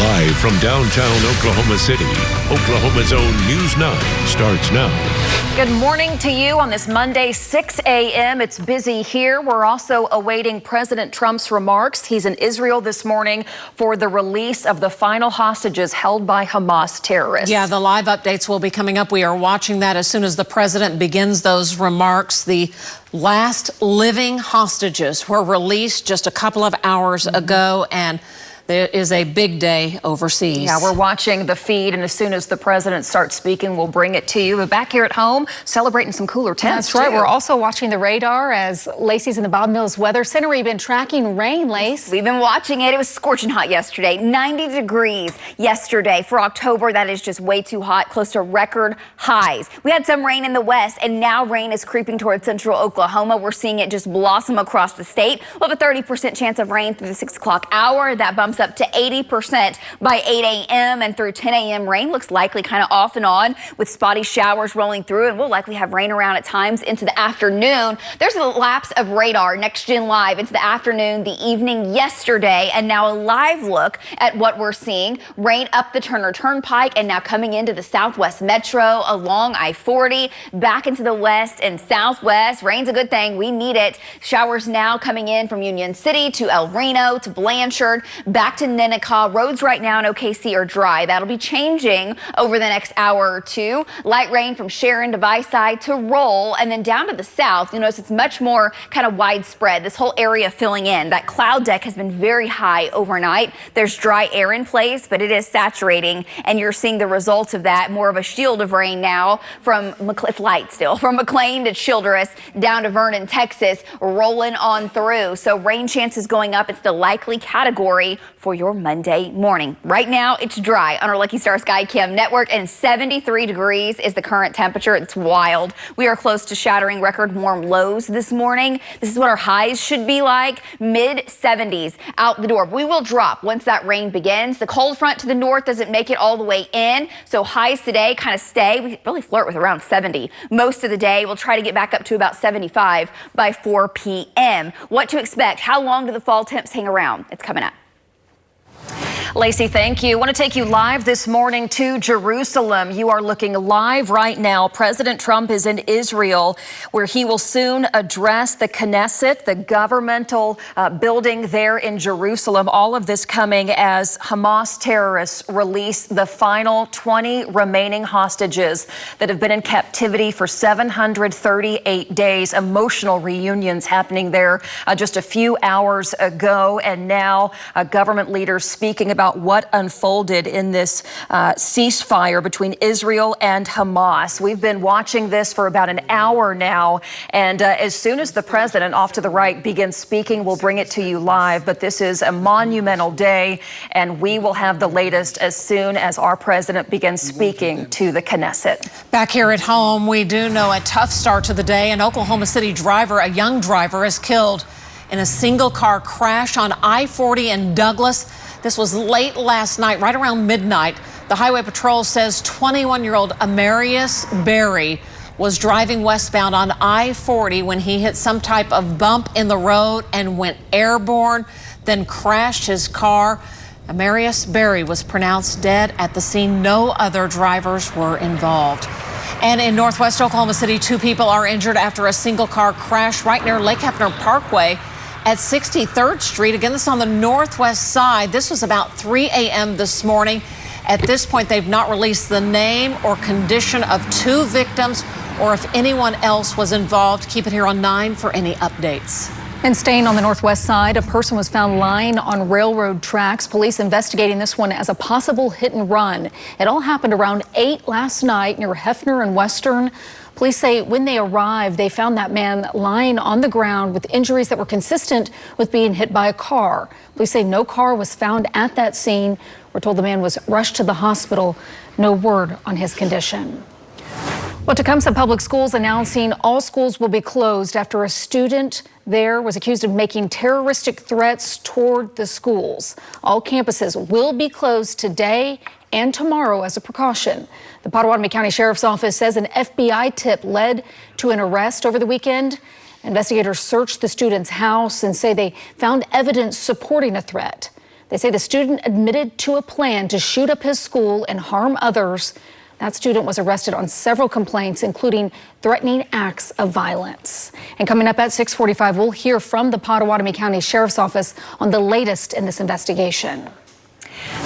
Live from downtown Oklahoma City, Oklahoma's own News 9 starts now. Good morning to you on this Monday, 6 a.m. It's busy here. We're also awaiting President Trump's remarks. He's in Israel this morning for the release of the final hostages held by Hamas terrorists. Yeah, the live updates will be coming up. We are watching that as soon as the president begins those remarks. The last living hostages were released just a couple of hours ago, and there is a big day overseas. Yeah, we're watching the feed, and as soon as the president starts speaking, we'll bring it to you. But back here at home, celebrating some cooler temps. That's right. We're also watching the radar as Lacey's in the Bob Mills Weather Center. We've been tracking rain, Lace. We've been watching it. It was scorching hot yesterday. 90 degrees yesterday. For October, that is just way too hot, close to record highs. We had some rain in the west, and now rain is creeping towards central Oklahoma. We're seeing it just blossom across the state. We'll have a 30% chance of rain through the 6 o'clock hour. That bumps up to 80% by 8 a.m. and through 10 a.m. Rain looks likely kind of off and on with spotty showers rolling through, and we'll likely have rain around at times into the afternoon. There's a lapse of radar Next Gen Live into the afternoon, the evening yesterday, and now a live look at what we're seeing. Rain up the Turner Turnpike and now coming into the Southwest Metro along I-40 back into the west and southwest. Rain's a good thing. We need it. Showers now coming in from Union City to El Reno to Blanchard back to Roads right now in OKC are dry. That'll be changing over the next hour or two. Light rain from Sharon to Viside to Roll, and then down to the south. You notice it's much more kind of widespread. This whole area filling in. That cloud deck has been very high overnight. There's dry air in place, but it is saturating, and you're seeing the results of that. More of a shield of rain now from it's light still from McLean to Childress down to Vernon, Texas, rolling on through. So rain chances going up. It's the likely category for your Monday morning. Right now, it's dry on our Lucky Star Sky Cam network, and 73 degrees is the current temperature. It's wild. We are close to shattering record warm lows this morning. This is what our highs should be like, mid-70s out the door. We will drop once that rain begins. The cold front to the north doesn't make it all the way in, so highs today kind of stay. We really flirt with around 70 most of the day. We'll try to get back up to about 75 by 4 p.m. What to expect? How long do the fall temps hang around? It's coming up. Lacey, thank you. I want to take you live this morning to Jerusalem. You are looking live right now. President Trump is in Israel, where he will soon address the Knesset, the governmental building there in Jerusalem. All of this coming as Hamas terrorists release the final 20 remaining hostages that have been in captivity for 738 days. Emotional reunions happening there just a few hours ago. And now government leaders speaking about what unfolded in this ceasefire between Israel and Hamas. We've been watching this for about an hour now, and as soon as the president off to the right begins speaking, we'll bring it to you live. But this is a monumental day, and we will have the latest as soon as our president begins speaking to the Knesset. Back here at home, we do know a tough start to the day. An Oklahoma City driver, a young driver, is killed in a single car crash on I-40 in Douglas. This was late last night, right around midnight. The Highway Patrol says 21-year-old Amarius Berry was driving westbound on I-40 when he hit some type of bump in the road and went airborne, then crashed his car. Amarius Berry was pronounced dead at the scene. No other drivers were involved. And in northwest Oklahoma City, 2 people are injured after a single car crash right near Lake Hefner Parkway at 63rd Street. Again, this is on the northwest side. This was about 3 a.m. this morning. At this point, they've not released the name or condition of 2 victims or if anyone else was involved. Keep it here on 9 for any updates. And staying on the northwest side, a person was found lying on railroad tracks. Police investigating this one as a possible hit and run. It all happened around 8 last night near Hefner and Western. Police say when they arrived, they found that man lying on the ground with injuries that were consistent with being hit by a car. Police say no car was found at that scene. We're told the man was rushed to the hospital. No word on his condition. Well, Tecumseh Public Schools announcing all schools will be closed after a student there was accused of making terroristic threats toward the schools. All campuses will be closed today and tomorrow as a precaution. The Pottawatomie County Sheriff's Office says an FBI tip led to an arrest over the weekend. Investigators searched the student's house and say they found evidence supporting a threat. They say the student admitted to a plan to shoot up his school and harm others. That student was arrested on several complaints, including threatening acts of violence. And coming up at 6:45, we'll hear from the Pottawatomie County Sheriff's Office on the latest in this investigation.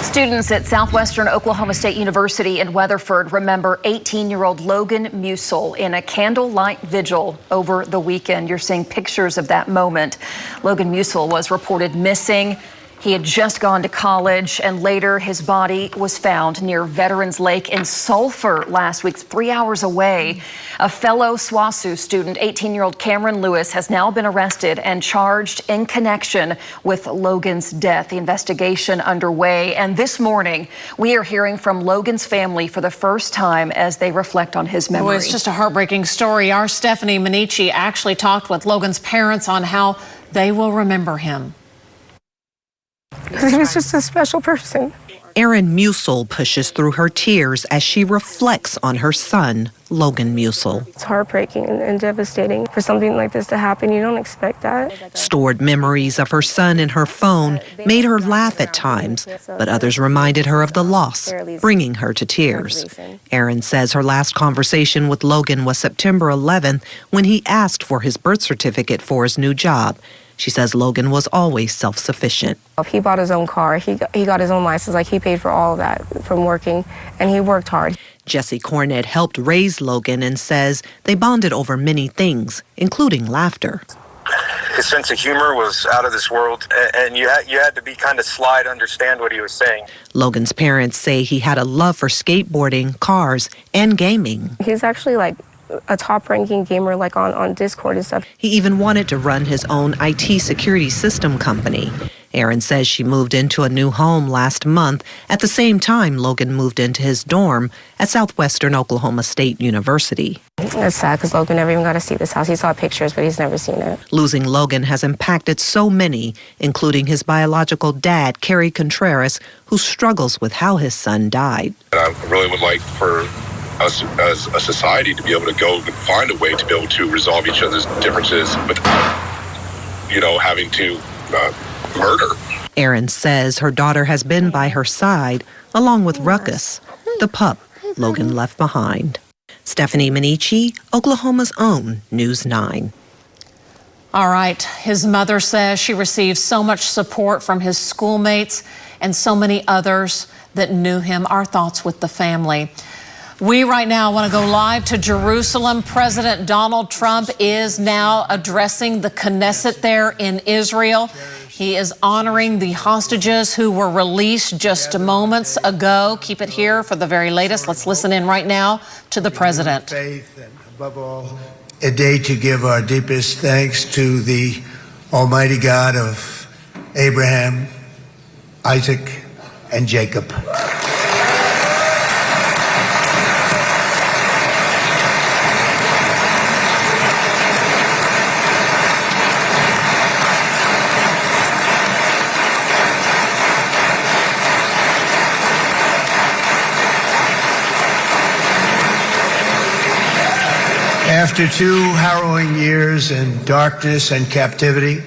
Students at Southwestern Oklahoma State University in Weatherford remember 18-year-old Logan Musil in a candlelight vigil over the weekend. You're seeing pictures of that moment. Logan Musil was reported missing. He had just gone to college, and later his body was found near Veterans Lake in Sulphur last week, 3 hours away. A fellow SWASU student, 18-year-old Cameron Lewis, has now been arrested and charged in connection with Logan's death. The investigation underway, and this morning we are hearing from Logan's family for the first time as they reflect on his memory. Well, it's just a heartbreaking story. Our Stephanie Manici actually talked with Logan's parents on how they will remember him. He was just a special person. Erin Musil pushes through her tears as she reflects on her son, Logan Musil. It's heartbreaking and devastating for something like this to happen. You don't expect that. Stored memories of her son in her phone made her laugh at times, but others reminded her of the loss, bringing her to tears. Erin says her last conversation with Logan was September 11th when he asked for his birth certificate for his new job. She says Logan was always self-sufficient. He bought his own car. He got his own license. Like, he paid for all of that from working, and he worked hard. Jesse Cornett helped raise Logan and says they bonded over many things, including laughter. His sense of humor was out of this world, and you had to be kind of sly to understand what he was saying. Logan's parents say he had a love for skateboarding, cars, and gaming. He's actually like a top-ranking gamer, like on Discord and stuff. He even wanted to run his own IT security system company. Erin says she moved into a new home last month at the same time Logan moved into his dorm at Southwestern Oklahoma State University. It's sad because Logan never even got to see this house. He saw pictures, but he's never seen it. Losing Logan has impacted so many, including his biological dad, Kerry Contreras, who struggles with how his son died. I really would like for us as a society to be able to go and find a way to be able to resolve each other's differences without, having to murder. Erin says her daughter has been by her side, along with Ruckus, the pup Logan left behind. Stephanie Manici, Oklahoma's own News 9. All right. His mother says she received so much support from his schoolmates and so many others that knew him. Our thoughts with the family. We right now want to go live to Jerusalem. President Donald Trump is now addressing the Knesset there in Israel. He is honoring the hostages who were released just moments ago. Keep it here for the very latest. Let's listen in right now to the president. Faith and above all, a day to give our deepest thanks to the Almighty God of Abraham, Isaac, and Jacob. After 2 harrowing years in darkness and captivity,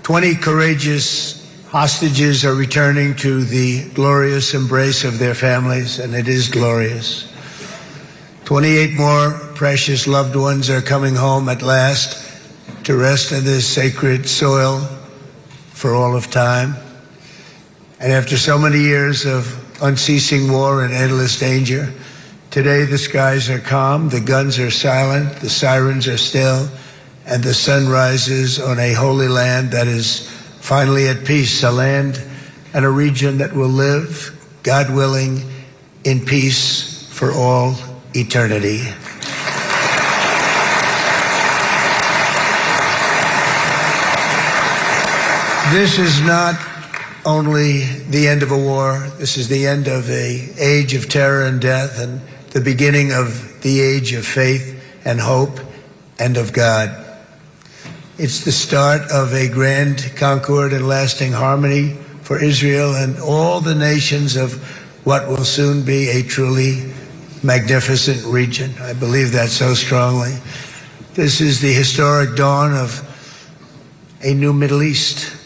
20 courageous hostages are returning to the glorious embrace of their families, and it is glorious. 28 more precious loved ones are coming home at last to rest in this sacred soil for all of time. And after so many years of unceasing war and endless danger, today the skies are calm, the guns are silent, the sirens are still, and the sun rises on a holy land that is finally at peace, a land and a region that will live, God willing, in peace for all eternity. This is not only the end of a war, this is the end of an age of terror and death, and the beginning of the age of faith and hope and of God. It's the start of a grand concord and lasting harmony for Israel and all the nations of what will soon be a truly magnificent region. I believe that so strongly. This is the historic dawn of a new Middle East,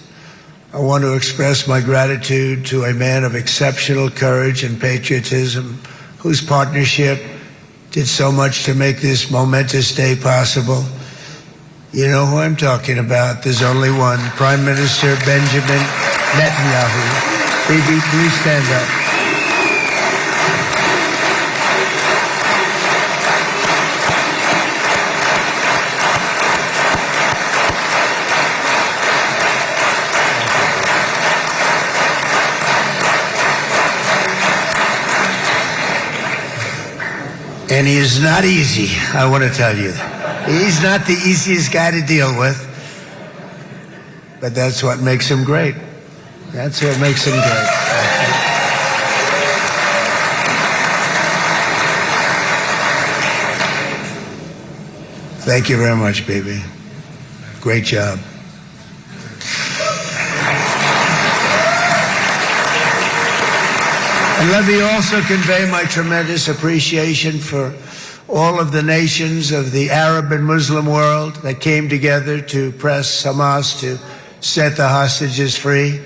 I want to express my gratitude to a man of exceptional courage and patriotism, whose partnership did so much to make this momentous day possible. You know who I'm talking about. There's only one, Prime Minister Benjamin Netanyahu. Bibi, please stand up. And he is not easy, I want to tell you. He's not the easiest guy to deal with, but that's what makes him great. That's what makes him great. Thank you very much, baby. Great job. And let me also convey my tremendous appreciation for all of the nations of the Arab and Muslim world that came together to press Hamas to set the hostages free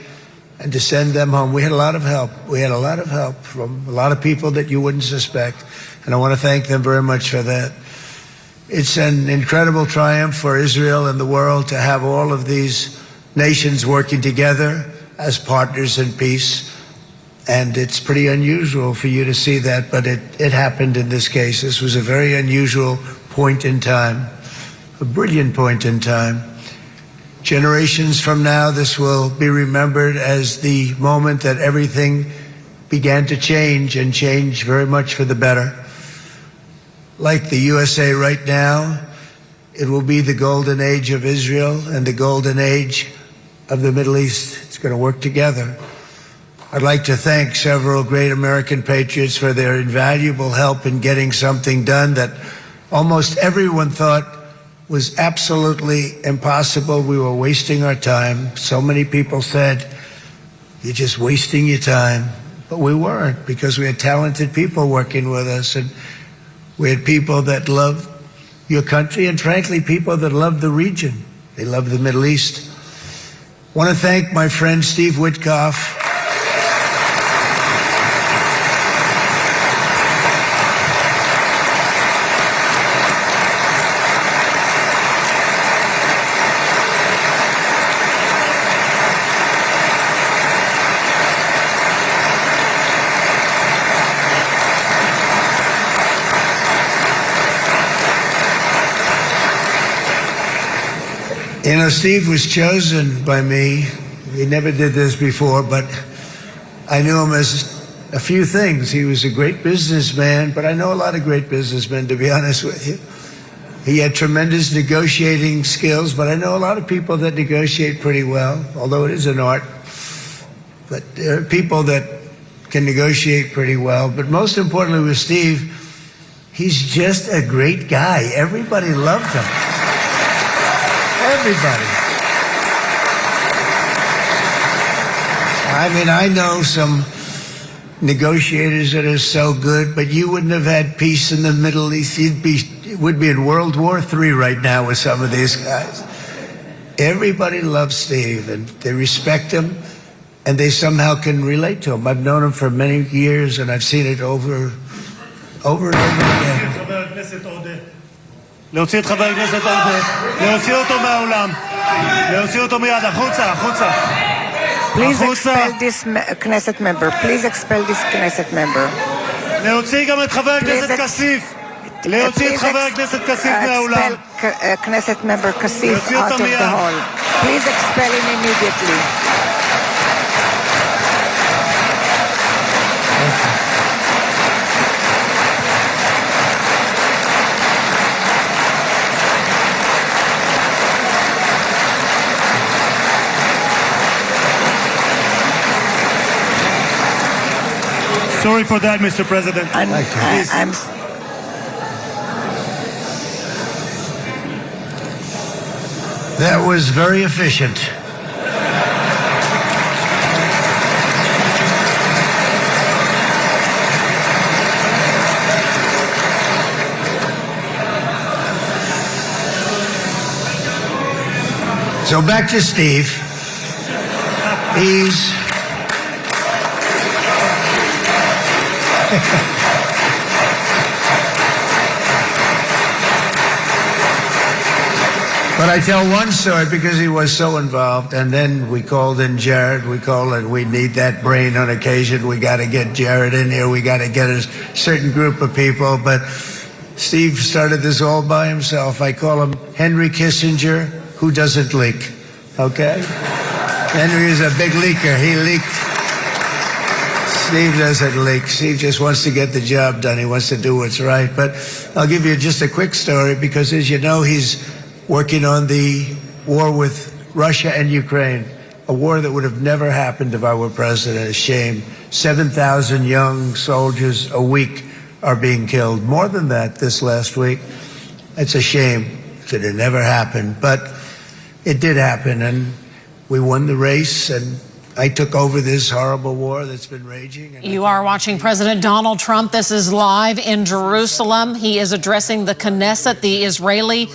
and to send them home. We had a lot of help. We had a lot of help from a lot of people that you wouldn't suspect, and I want to thank them very much for that. It's an incredible triumph for Israel and the world to have all of these nations working together as partners in peace. And it's pretty unusual for you to see that, but it happened in this case. This was a very unusual point in time, a brilliant point in time. Generations from now, this will be remembered as the moment that everything began to change, and change very much for the better. Like the USA right now, it will be the golden age of Israel and the golden age of the Middle East. It's going to work together. I'd like to thank several great American patriots for their invaluable help in getting something done that almost everyone thought was absolutely impossible. We were wasting our time. So many people said, you're just wasting your time. But we weren't, because we had talented people working with us, and we had people that loved your country, and frankly, people that loved the region. They loved the Middle East. I want to thank my friend Steve Witkoff. You know, Steve was chosen by me. He never did this before, but I knew him as a few things. He was a great businessman, but I know a lot of great businessmen, to be honest with you. He had tremendous negotiating skills, but I know a lot of people that negotiate pretty well, although it is an art. But there are people that can negotiate pretty well. But most importantly with Steve, he's just a great guy. Everybody loved him. Everybody. I mean, I know some negotiators that are so good, but you wouldn't have had peace in the Middle East. It would be in World War III right now with some of these guys. Everybody loves Steve, and they respect him, and they somehow can relate to him. I've known him for many years, and I've seen it over and over again. להוציא את חבר הכנסת עודה, להוציא אותו מהאולם, להוציא אותו מיד, החוצה, החוצה. Please expel this Knesset member. Please expel this Knesset member. להוציא גם את חבר הכנסת כסיף. להוציא את חבר הכנסת כסיף מהאולם. Expel Knesset member Kasif out of the hall. Please expel him immediately. Sorry for that, Mr. President. That was very efficient. So back to Steve. He's... But I tell one story because he was so involved, and then we called in Jared. We need that brain on occasion. We got to get Jared in here. We got to get a certain group of people. But Steve started this all by himself. I call him Henry Kissinger, who doesn't leak. Okay? Henry is a big leaker. He leaked. Steve doesn't leak. Steve just wants to get the job done. He wants to do what's right. But I'll give you just a quick story because, as you know, he's working on the war with Russia and Ukraine, a war that would have never happened if I were president. A shame. 7,000 young soldiers a week are being killed. More than that this last week. It's a shame that it never happened, but it did happen, and we won the race, and I took over this horrible war that's been raging. You are watching President Donald Trump. This is live in Jerusalem. He is addressing the Knesset, the Israeli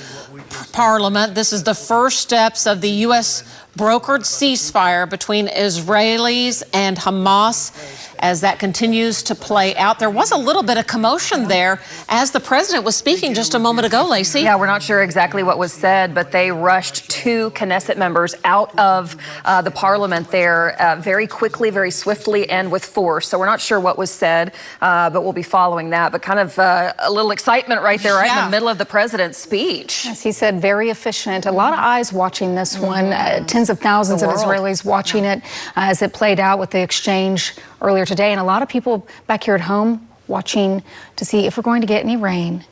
Parliament. This is the first steps of the U.S. brokered ceasefire between Israelis and Hamas as that continues to play out. There was a little bit of commotion there as the president was speaking just a moment ago, Lacey. Yeah, we're not sure exactly what was said, but they rushed 2 Knesset members out of the parliament there very quickly, very swiftly, and with force. So we're not sure what was said, but we'll be following that. But kind of a little excitement right there, right in the middle of the president's speech. Yes, he said very efficient. A lot of eyes watching this one. Tens of thousands of Israelis watching it as it played out with the exchange earlier today, and a lot of people back here at home watching to see if we're going to get any rain.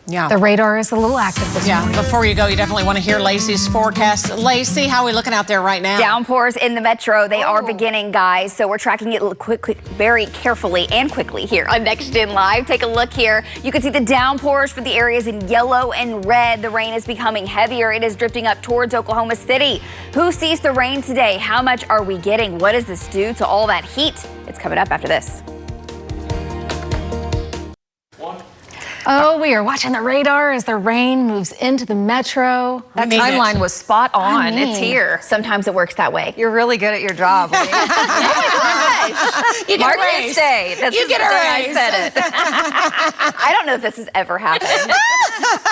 Yeah. The radar is a little active this morning. Before you go, you definitely want to hear Lacey's forecast. Lacey, how are we looking out there right now? Downpours in the metro. They are beginning, guys. So we're tracking it very carefully and quickly here on Next Gen Live. Take a look here. You can see the downpours for the areas in yellow and red. The rain is becoming heavier. It is drifting up towards Oklahoma City. Who sees the rain today? How much are we getting? What does this do to all that heat? It's coming up after this. Oh, we are watching the radar as the rain moves into the metro. That timeline was spot on. It's here. Sometimes it works that way. You're really good at your job. You get Mark a raise. this day. That's You get a raise. I said it. I don't know if this has ever happened.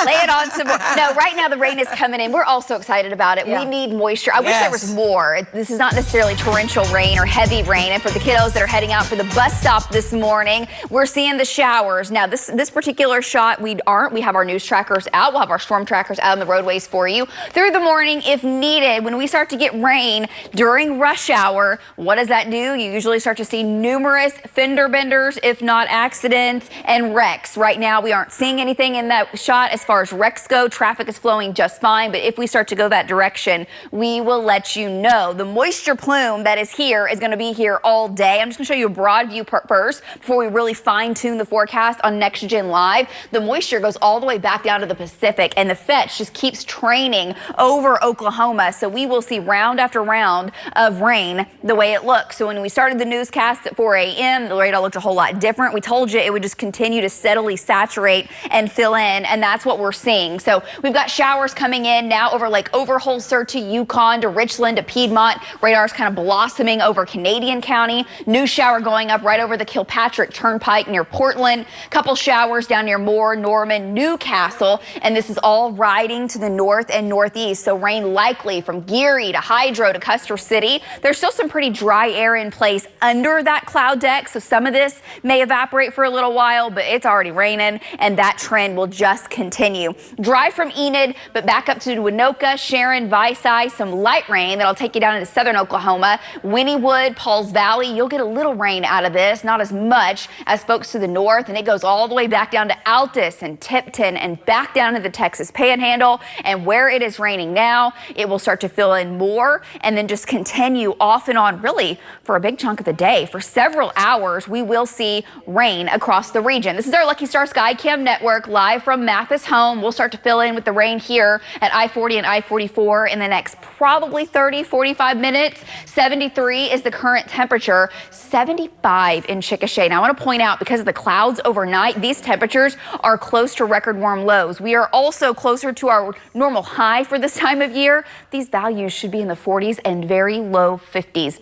Lay it on some more. No, right now the rain is coming in. We're all so excited about it. Yeah. We need moisture. I wish there was more. This is not necessarily torrential rain or heavy rain. And for the kiddos that are heading out for the bus stop this morning, we're seeing the showers. Now, this particular shot, we have our news trackers out. We'll have our storm trackers out on the roadways for you through the morning if needed. When we start to get rain during rush hour, what does that do? You usually start to see numerous fender benders, if not accidents, and wrecks. Right now, we aren't seeing anything in that shot as far as wrecks go. Traffic is flowing just fine, but if we start to go that direction, we will let you know. The moisture plume that is here is going to be here all day. I'm just going to show you a broad view first before we really fine-tune the forecast on Next Gen Live. The moisture goes all the way back down to the Pacific, and the fetch just keeps training over Oklahoma. So we will see round after round of rain the way it looks. So when we started the newscast at 4 a.m., the radar looked a whole lot different. We told you it would just continue to steadily saturate and fill in, and that's what we're seeing. So we've got showers coming in now over Lake Overholser to Yukon to Richland to Piedmont. Radar's kind of blossoming over Canadian County. New shower going up right over the Kilpatrick Turnpike near Portland. Couple showers down near Moore, Norman, Newcastle, and this is all riding to the north and northeast. So rain likely from Geary to Hydro to Custer City. There's still some pretty dry air in place under that cloud deck, so some of this may evaporate for a little while, but it's already raining, and that trend will just continue. Dry from Enid, but back up to Winoka, Sharon, Visay, some light rain that'll take you down into southern Oklahoma. Wynnewood, Pauls Valley, you'll get a little rain out of this, not as much as folks to the north, and it goes all the way back down to Altus and Tipton and back down to the Texas Panhandle. And where it is raining now, it will start to fill in more and then just continue off and on really for a big chunk of the day. For several hours, we will see rain across the region. This is our Lucky Star Sky Cam Network live from Mathis us home. We'll start to fill in with the rain here at I-40 and I-44 in the next probably 30, 45 minutes. 73 is the current temperature, 75 in Chickasha. Now, I want to point out, because of the clouds overnight, these temperatures are close to record warm lows. We are also closer to our normal high for this time of year. These values should be in the 40s and very low 50s.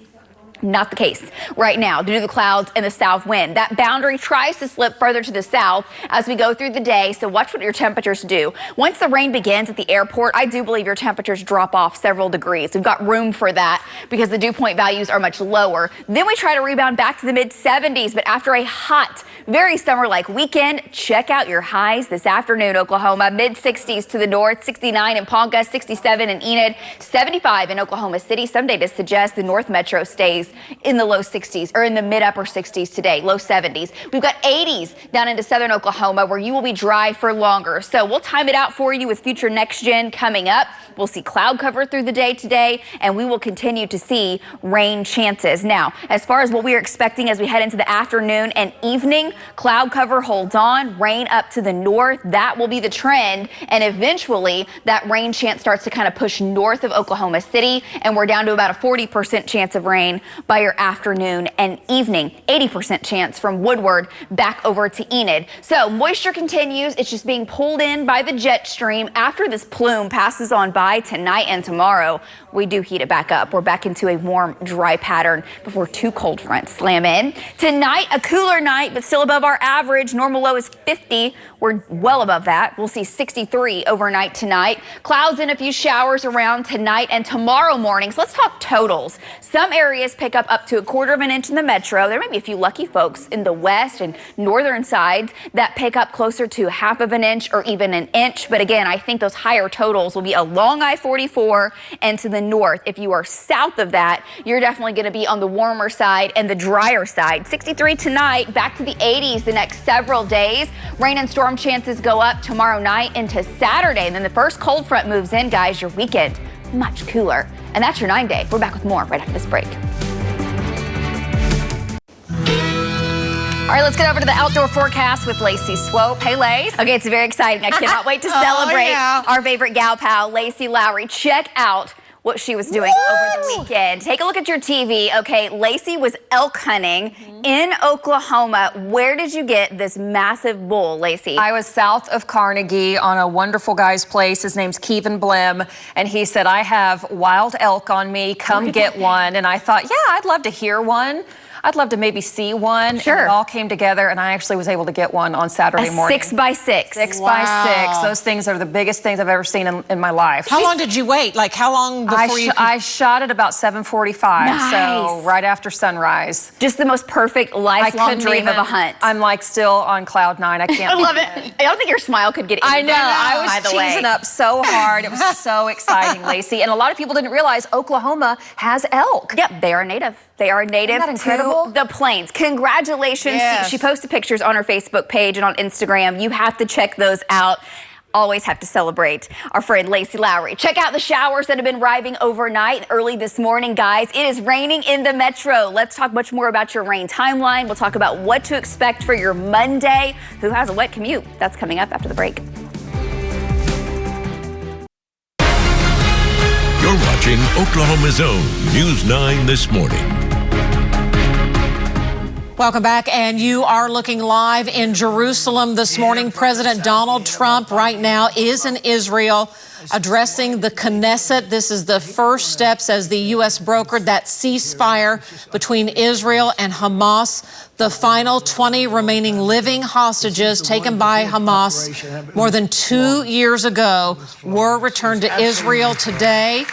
Not the case right now due to the clouds and the south wind. That boundary tries to slip further to the south as we go through the day, so watch what your temperatures do. Once the rain begins at the airport, I do believe your temperatures drop off several degrees. We've got room for that because the dew point values are much lower. Then we try to rebound back to the mid-70s, but after a hot, very summer-like weekend, check out your highs this afternoon. Oklahoma, mid-60s to the north, 69 in Ponca, 67 in Enid, 75 in Oklahoma City. Some data suggests the North Metro stays in the low 60s or in the mid-upper 60s today, low 70s. We've got 80s down into southern Oklahoma where you will be dry for longer. So we'll time it out for you with future Next Gen coming up. We'll see cloud cover through the day today, and we will continue to see rain chances. Now, as far as what we are expecting as we head into the afternoon and evening, cloud cover holds on, rain up to the north. That will be the trend, and eventually that rain chance starts to kind of push north of Oklahoma City, and we're down to about a 40% chance of rain by your afternoon and evening. 80% chance from Woodward back over to Enid. So moisture continues. It's just being pulled in by the jet stream. After this plume passes on by tonight and tomorrow, we do heat it back up. We're back into a warm, dry pattern before two cold fronts slam in. Tonight, a cooler night, but still above our average. Normal low is 50. We're well above that. We'll see 63 overnight tonight. Clouds and a few showers around tonight and tomorrow morning. So let's talk totals. Some areas pick up to a quarter of an inch in the metro. There may be a few lucky folks in the west and northern sides that pick up closer to half of an inch or even an inch. But again, I think those higher totals will be along I-44 and to the north. If you are south of that, you're definitely going to be on the warmer side and the drier side. 63 tonight, back to the 80s the next several days. Rain and storm chances go up tomorrow night into Saturday. And then the first cold front moves in, guys. Your weekend much cooler. And that's your 9-day. We're back with more right after this break. All right, let's get over to the outdoor forecast with Lacey Swope. Hey, Lace. Okay, it's very exciting. I cannot wait to celebrate our favorite gal pal, Lacie Lowry. Check out what she was doing over the weekend. Take a look at your TV. Okay, Lacey was elk hunting in Oklahoma. Where did you get this massive bull, Lacey? I was south of Carnegie on a wonderful guy's place. His name's Kevin Blim, and he said, I have wild elk on me. Come get one. And I thought, yeah, I'd love to hear one. I'd love to maybe see one. Sure. And it all came together, and I actually was able to get one on Saturday morning. 6x6. 6x6. Those things are the biggest things I've ever seen in my life. How long did you wait? Like, how long before I shot at about 7:45, nice. So right after sunrise. Just the most perfect lifelong dream of a hunt. I'm like still on cloud 9. I can't. I love it. I don't think your smile could get any I know. I was by the way. cheesing up so hard. It was so exciting, Lacey. And a lot of people didn't realize Oklahoma has elk. Yep, they are native. They are native to the plains. Congratulations. Yes. She posted pictures on her Facebook page and on Instagram. You have to check those out. Always have to celebrate our friend Lacie Lowry. Check out the showers that have been arriving overnight, early this morning, guys. It is raining in the metro. Let's talk much more about your rain timeline. We'll talk about what to expect for your Monday. Who has a wet commute? That's coming up after the break. You're watching Oklahoma's own News 9 this morning. Welcome back, and you are looking live in Jerusalem this morning. President Donald Trump right now is in Israel addressing the Knesset. This is the first steps as the U.S. brokered that ceasefire between Israel and Hamas. The final 20 remaining living hostages taken by Hamas more than 2 years ago were returned to Israel today.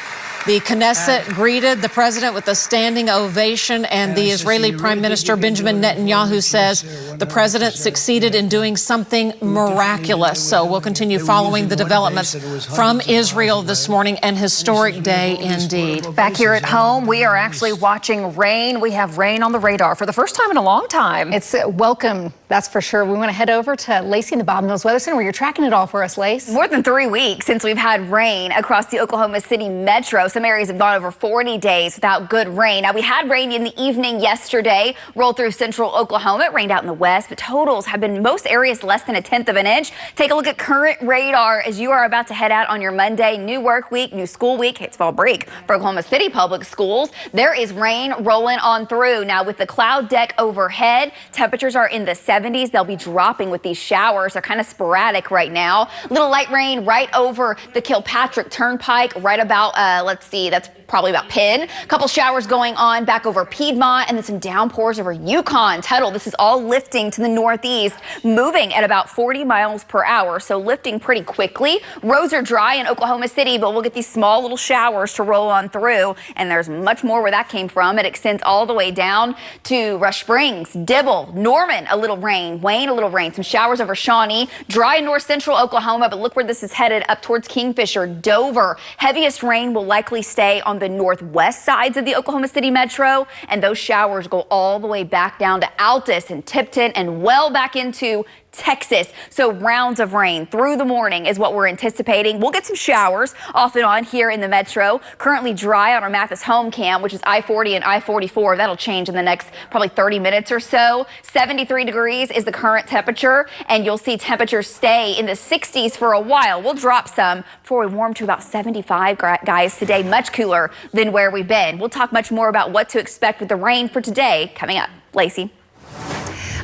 The Knesset greeted the president with a standing ovation, and the Israeli Prime Minister Benjamin Netanyahu says the president succeeded in doing something miraculous. So we'll continue following the developments from Israel this morning. An historic day indeed. Back here at home, we are actually watching rain. We have rain on the radar for the first time in a long time. It's welcome, that's for sure. We want to head over to Lacey in the Bob Mills Weather Center where you're tracking it all for us, Lace. More than 3 weeks since we've had rain across the Oklahoma City metro. Some areas have gone over 40 days without good rain. Now, we had rain in the evening yesterday, rolled through central Oklahoma. It rained out in the west, but totals have been most areas less than 1/10 of an inch. Take a look at current radar as you are about to head out on your Monday. New work week, new school week. It's fall break for Oklahoma City Public Schools. There is rain rolling on through. Now, with the cloud deck overhead, temperatures are in the 70s. They'll be dropping with these showers. They're kind of sporadic right now. Little light rain right over the Kilpatrick Turnpike, right about, let's see, that's probably about Penn. A couple showers going on back over Piedmont, and then some downpours over Yukon. Tuttle, this is all lifting to the northeast, moving at about 40 miles per hour, so lifting pretty quickly. Roads are dry in Oklahoma City, but we'll get these small little showers to roll on through, and there's much more where that came from. It extends all the way down to Rush Springs, Dibble, Norman, a little rain, Wayne, a little rain, some showers over Shawnee, dry in north central Oklahoma, but look where this is headed, up towards Kingfisher, Dover. Heaviest rain will likely stay on the northwest sides of the Oklahoma City metro, and those showers go all the way back down to Altus and Tipton and well back into Texas. So rounds of rain through the morning is what we're anticipating. We'll get some showers off and on here in the metro. Currently dry on our Mathis home cam, which is I-40 and I-44. That'll change in the next probably 30 minutes or so. 73 degrees is the current temperature, and you'll see temperatures stay in the 60s for a while. We'll drop some before we warm to about 75, guys, today. Much cooler than where we've been. We'll talk much more about what to expect with the rain for today coming up. Lacey.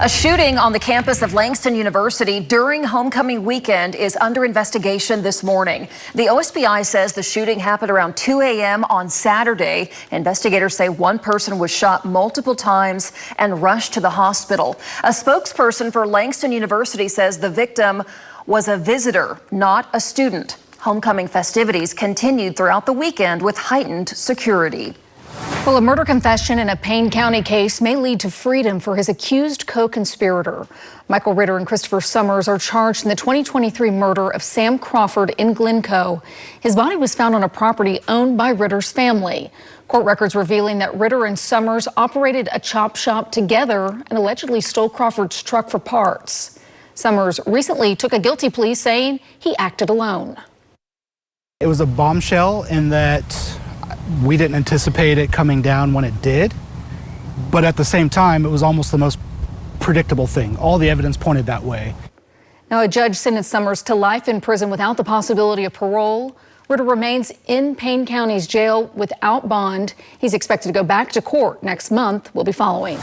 A shooting on the campus of Langston University during homecoming weekend is under investigation this morning. The OSBI says the shooting happened around 2 a.m. on Saturday. Investigators say one person was shot multiple times and rushed to the hospital. A spokesperson for Langston University says the victim was a visitor, not a student. Homecoming festivities continued throughout the weekend with heightened security. Well, a murder confession in a Payne County case may lead to freedom for his accused co-conspirator. Michael Ritter and Christopher Summers are charged in the 2023 murder of Sam Crawford in Glencoe. His body was found on a property owned by Ritter's family. Court records revealing that Ritter and Summers operated a chop shop together and allegedly stole Crawford's truck for parts. Summers recently took a guilty plea, saying he acted alone. It was a bombshell in that we didn't anticipate it coming down when it did, but at the same time, it was almost the most predictable thing. All the evidence pointed that way. Now, a judge sentenced Summers to life in prison without the possibility of parole. Ritter remains in Payne County's jail without bond. He's expected to go back to court next month. We'll be following.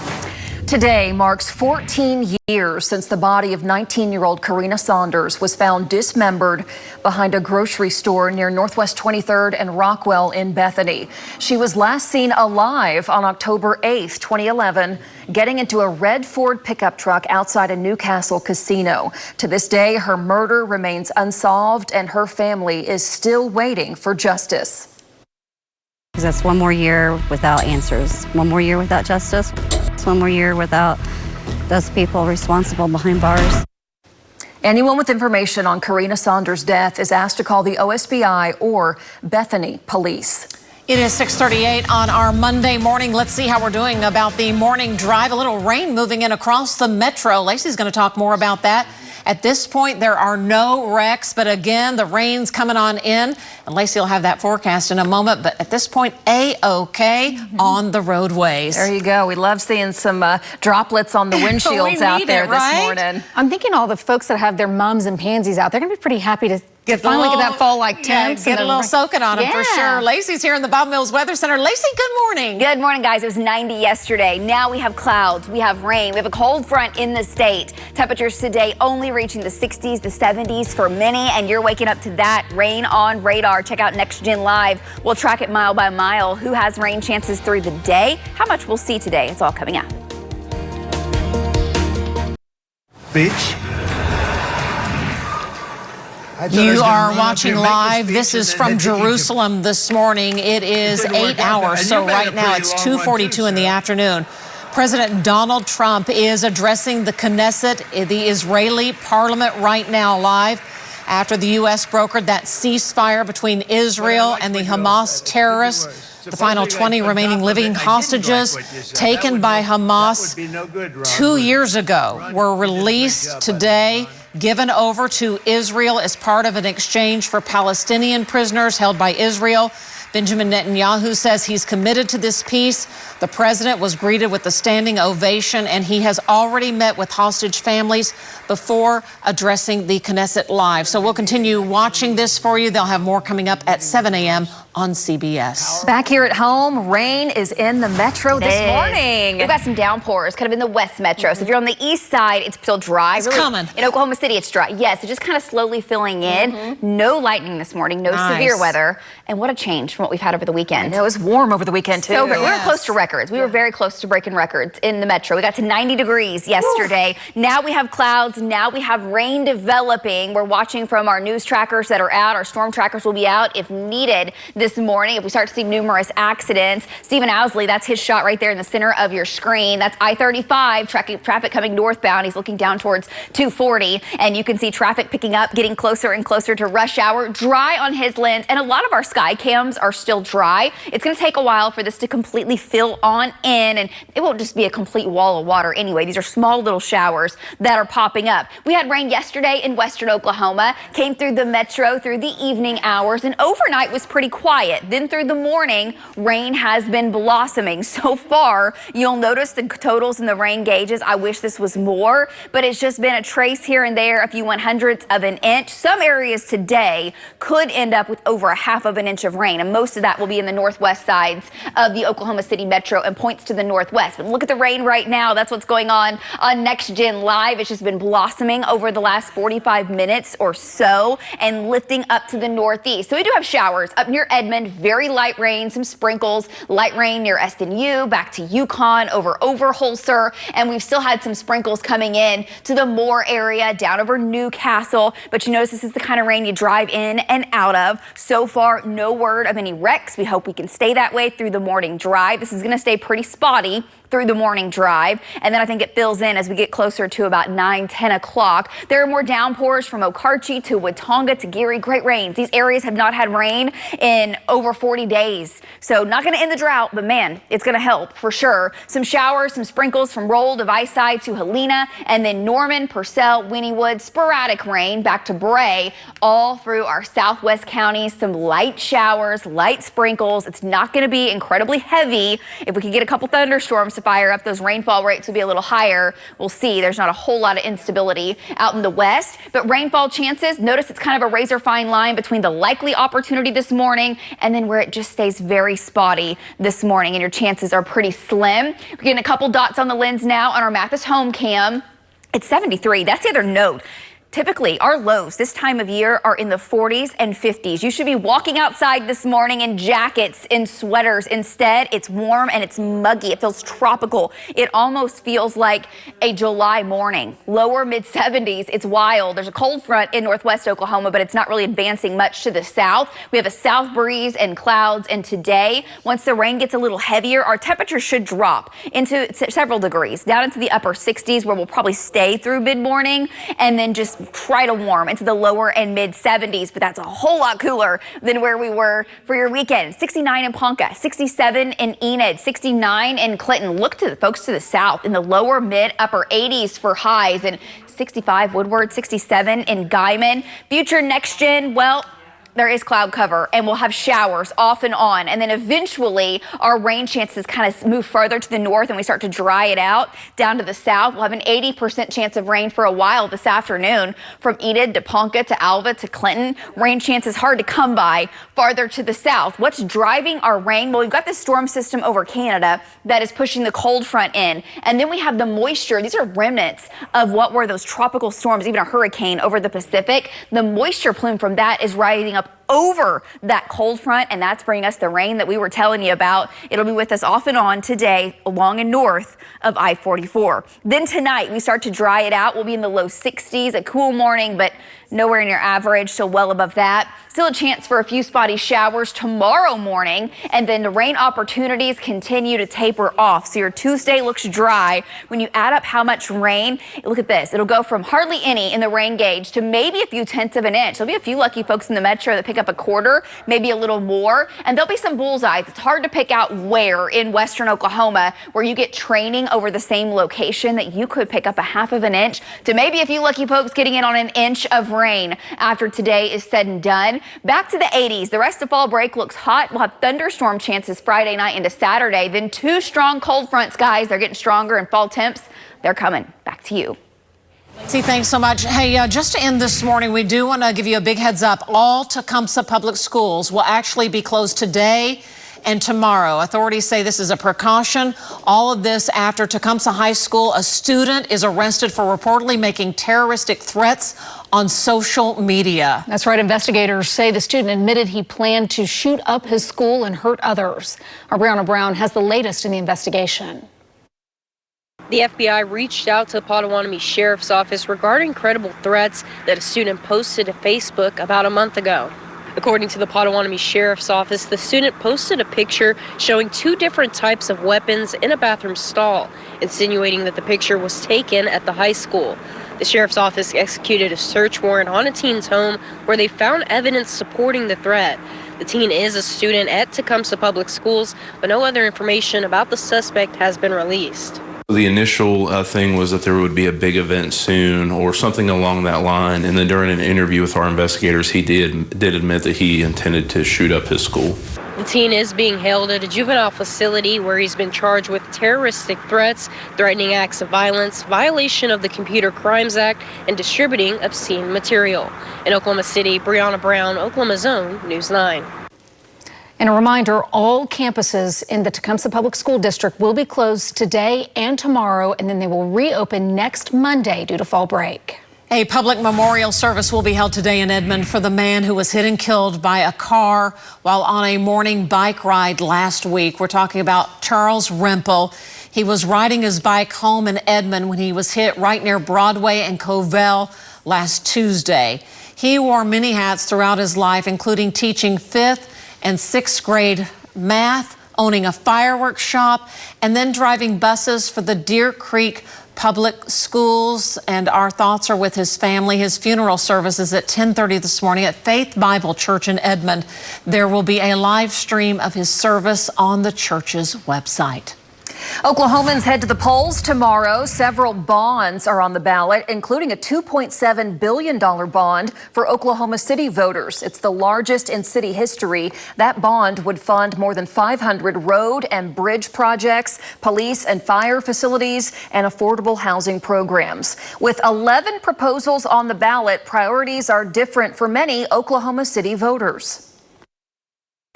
Today marks 14 years since the body of 19-year-old Karina Saunders was found dismembered behind a grocery store near Northwest 23rd and Rockwell in Bethany. She was last seen alive on October 8th, 2011, getting into a red Ford pickup truck outside a Newcastle casino. To this day, her murder remains unsolved, and her family is still waiting for justice. That's one more year without answers, one more year without justice, one more year without those people responsible behind bars. Anyone with information on Karina Saunders' death is asked to call the OSBI or Bethany Police. It is 6:38 on our Monday morning. Let's see how we're doing about the morning drive. A little rain moving in across the metro. Lacey's going to talk more about that. At this point, there are no wrecks, but again, the rain's coming on in, and Lacey will have that forecast in a moment. But at this point, A-OK on the roadways. There you go. We love seeing some droplets on the windshields out there this morning. I'm thinking all the folks that have their mums and pansies out, they're going to be pretty happy to finally get that fall-like temps. Get a little soaking on them for sure. Lacey's here in the Bob Mills Weather Center. Lacey, good morning. Good morning, guys. It was 90 yesterday. Now we have clouds, we have rain, we have a cold front in the state. Temperatures today only reaching the 60s, the 70s for many, and you're waking up to that rain on radar. Check out Next Gen Live. We'll track it mile by mile. Who has rain chances through the day? How much we'll see today? It's all coming up. Beach. You are watching live. This is from Jerusalem this morning. It is 8 hours, so right now it's 2:42 in the afternoon. President Donald Trump is addressing the Knesset, the Israeli parliament right now live after the U.S. brokered that ceasefire between Israel and the Hamas terrorists. The final 20 remaining living hostages taken by Hamas 2 years ago were released today. given over to Israel as part of an exchange for Palestinian prisoners held by Israel. Benjamin Netanyahu says he's committed to this peace. The president was greeted with a standing ovation, and he has already met with hostage families before addressing the Knesset Live. So we'll continue watching this for you. They'll have more coming up at 7 a.m. on CBS. Back here at home, rain is in the metro this morning. We've got some downpours kind of in the west metro. So if you're on the east side, it's still dry. It's coming. In Oklahoma City, it's dry. Yes, it's just kind of slowly filling in. No lightning this morning, no severe weather. And what a change from what we've had over the weekend. It was warm over the weekend, too. So we were close to records. We were very close to breaking records in the metro. We got to 90 degrees yesterday. Now we have clouds. Now we have rain developing. We're watching from our news trackers that are out. Our storm trackers will be out if needed this morning. If we start to see numerous accidents, Stephen Owsley, that's his shot right there in the center of your screen. That's I-35, traffic coming northbound. He's looking down towards 240, and you can see traffic picking up, getting closer and closer to rush hour. Dry on his lens, and a lot of our sky cams are still dry. It's going to take a while for this to completely fill on in, and it won't just be a complete wall of water anyway. These are small little showers that are popping up. We had rain yesterday in western Oklahoma, came through the metro through the evening hours, and overnight was pretty quiet. Then through the morning, rain has been blossoming. So far, you'll notice the totals in the rain gauges. I wish this was more, but it's just been a trace here and there, a few 1/100ths of an inch. Some areas today could end up with over a 1/2 inch of rain, and most of that will be in the northwest sides of the Oklahoma City metro and points to the northwest. But look at the rain right now. That's what's going on Next Gen Live. It's just been blossoming over the last 45 minutes or so and lifting up to the northeast. So we do have showers up near Edmond, very light rain, some sprinkles, light rain near SNU, back to Yukon, over Holser, and we've still had some sprinkles coming in to the Moore area, down over Newcastle. But you notice this is the kind of rain you drive in and out of. So far, no word of any wrecks. We hope we can stay that way through the morning drive. This is going to stay pretty spotty through the morning drive, and then I think it fills in as we get closer to about 9-10 o'clock. There are more downpours from Okarche to Watonga to Geary. Great rains. These areas have not had rain in over 40 days, so not going to end the drought, but man, it's going to help for sure. Some showers, some sprinkles from Roll to Viceside to Helena, and then Norman, Purcell, Wynnewood, sporadic rain back to Bray, all through our southwest counties. Some light showers, light sprinkles. It's not going to be incredibly heavy. If we could get a couple thunderstorms to fire up, those rainfall rates will be a little higher. We'll see. There's not a whole lot of instability out in the west, but rainfall chances, notice it's kind of a razor fine line between the likely opportunity this morning and then where it just stays very spotty this morning, and your chances are pretty slim. We're getting a couple dots on the lens now on our Mathis home cam. It's 73. That's the other note. Typically, our lows this time of year are in the 40s and 50s. You should be walking outside this morning in jackets, in sweaters. Instead, it's warm and it's muggy. It feels tropical. It almost feels like a July morning. Lower mid-70s. It's wild. There's a cold front in northwest Oklahoma, but it's not really advancing much to the south. We have a south breeze and clouds, and today, once the rain gets a little heavier, our temperature should drop into several degrees, down into the upper 60s, where we'll probably stay through mid-morning, and then just try to warm into the lower and mid 70s, but that's a whole lot cooler than where we were for your weekend. 69 in Ponca, 67 in Enid, 69 in Clinton. Look to the folks to the south in the lower mid upper 80s for highs, and 65 Woodward, 67 in Guyman. Future Next Gen, well, there is cloud cover, and we'll have showers off and on. And then eventually our rain chances kind of move further to the north and we start to dry it out down to the south. We'll have an 80% chance of rain for a while this afternoon from Enid to Ponca to Alva to Clinton. Rain chances hard to come by farther to the south. What's driving our rain? Well, we've got this storm system over Canada that is pushing the cold front in. And then we have the moisture. These are remnants of what were those tropical storms, even a hurricane over the Pacific. The moisture plume from that is rising up over that cold front, and that's bringing us the rain that we were telling you about. It'll be with us off and on today along and north of I-44. Then tonight we start to dry it out. We'll be in the low 60s, a cool morning, but nowhere near average, so well above that. Still a chance for a few spotty showers tomorrow morning, and then the rain opportunities continue to taper off. So your Tuesday looks dry. When you add up how much rain, look at this. It'll go from hardly any in the rain gauge to maybe a few tenths of an inch. There'll be a few lucky folks in the metro that pick pick up a quarter, maybe a little more. And there'll be some bullseyes. It's hard to pick out where in western Oklahoma where you get training over the same location that you could pick up a half of an inch to maybe a few lucky folks getting in on an inch of rain after today is said and done. Back to the 80s. The rest of fall break looks hot. We'll have thunderstorm chances Friday night into Saturday. Then 2 strong cold fronts, guys. They're getting stronger and fall temps. They're coming. Back to you. Lacey, thanks so much. Hey, just to end this morning, we do want to give you a big heads up. All Tecumseh public schools will actually be closed today and tomorrow. Authorities say this is a precaution. All of this after Tecumseh High School, a student is arrested for reportedly making terroristic threats on social media. That's right. Investigators say the student admitted he planned to shoot up his school and hurt others. Our Brianna Brown has the latest in the investigation. The FBI reached out to the Potawatomi Sheriff's Office regarding credible threats that a student posted to Facebook about a month ago. According to the Potawatomi Sheriff's Office, the student posted a picture showing 2 different types of weapons in a bathroom stall, insinuating that the picture was taken at the high school. The Sheriff's Office executed a search warrant on a teen's home where they found evidence supporting the threat. The teen is a student at Tecumseh Public Schools, but no other information about the suspect has been released. The initial thing was that there would be a big event soon or something along that line. And then during an interview with our investigators, he did admit that he intended to shoot up his school. The teen is being held at a juvenile facility where he's been charged with terroristic threats, threatening acts of violence, violation of the Computer Crimes Act, and distributing obscene material. In Oklahoma City, Brianna Brown, Oklahoma's own News 9. And a reminder, all campuses in the Tecumseh Public School District will be closed today and tomorrow, and then they will reopen next Monday due to fall break. A public memorial service will be held today in Edmond for the man who was hit and killed by a car while on a morning bike ride last week. We're talking about Charles Rempel. He was riding his bike home in Edmond when he was hit right near Broadway and Covell last Tuesday. He wore many hats throughout his life, including teaching 5th and 6th grade math, owning a fireworks shop, and then driving buses for the Deer Creek Public Schools. And our thoughts are with his family. His funeral service is at 10:30 this morning at Faith Bible Church in Edmond. There will be a live stream of his service on the church's website. Oklahomans head to the polls tomorrow. Several bonds are on the ballot, including a $2.7 billion bond for Oklahoma City voters. It's the largest in city history. That bond would fund more than 500 road and bridge projects, police and fire facilities, and affordable housing programs. With 11 proposals on the ballot, priorities are different for many Oklahoma City voters.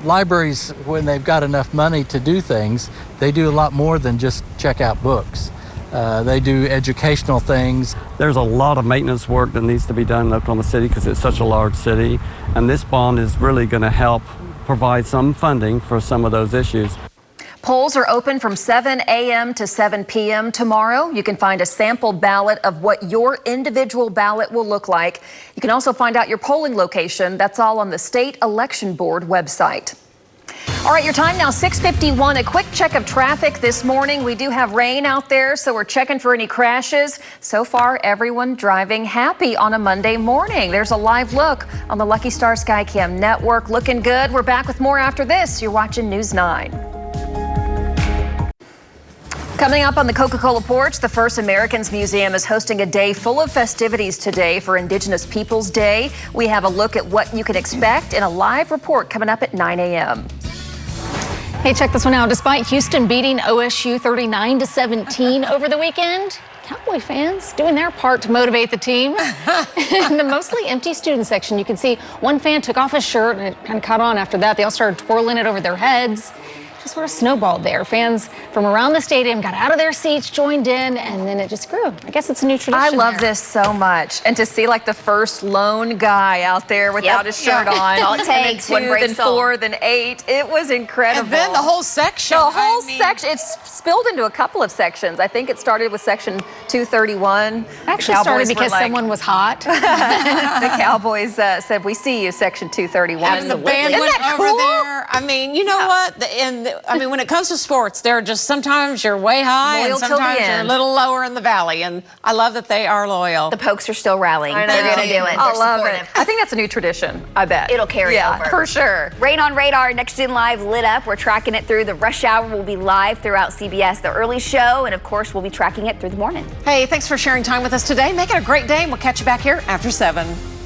Libraries, when they've got enough money to do things, they do a lot more than just check out books. They do educational things. There's a lot of maintenance work that needs to be done in Oklahoma City because it's such a large city, and this bond is really going to help provide some funding for some of those issues. Polls are open from 7 a.m. to 7 p.m. tomorrow. You can find a sample ballot of what your individual ballot will look like. You can also find out your polling location. That's all on the State Election Board website. All right, your time now, 6:51. A quick check of traffic this morning. We do have rain out there, so we're checking for any crashes. So far, everyone driving happy on a Monday morning. There's a live look on the Lucky Star Skycam network. Looking good. We're back with more after this. You're watching News 9. Coming up on the Coca-Cola porch, the First Americans Museum is hosting a day full of festivities today for Indigenous Peoples Day. We have a look at what you can expect in a live report coming up at 9 a.m. Hey, check this one out. Despite Houston beating OSU 39-17 over the weekend, Cowboy fans doing their part to motivate the team. In the mostly empty student section, you can see one fan took off his shirt and it kind of caught on after that. They all started twirling it over their heads. Just sort of snowballed there. Fans from around the stadium got out of their seats, joined in, and then it just grew. I guess it's a new tradition. I love this so much. And to see like the first lone guy out there without his shirt on. All it takes, and then 2, then 4, then 8. It was incredible. And then the whole section. The whole section. It's spilled into a couple of sections. I think it started with section 231. Actually started because someone was hot. The Cowboys said, "We see you, section 231." And the band went over there. I mean, you know what? And I mean, when it comes to sports, they're just sometimes you're way high Loyal and till the sometimes you're a end. little lower in the valley. And I love that they are loyal. The Pokes are still rallying. I know. They're going to do it. I They're love supportive. it. I think that's a new tradition. I bet It'll carry over. for sure. Rain on Radar, Next Gen Live lit up. We're tracking it through the rush hour. We'll be live throughout CBS, the early show, and of course, we'll be tracking it through the morning. Hey, thanks for sharing time with us today. Make it a great day, and we'll catch you back here after 7.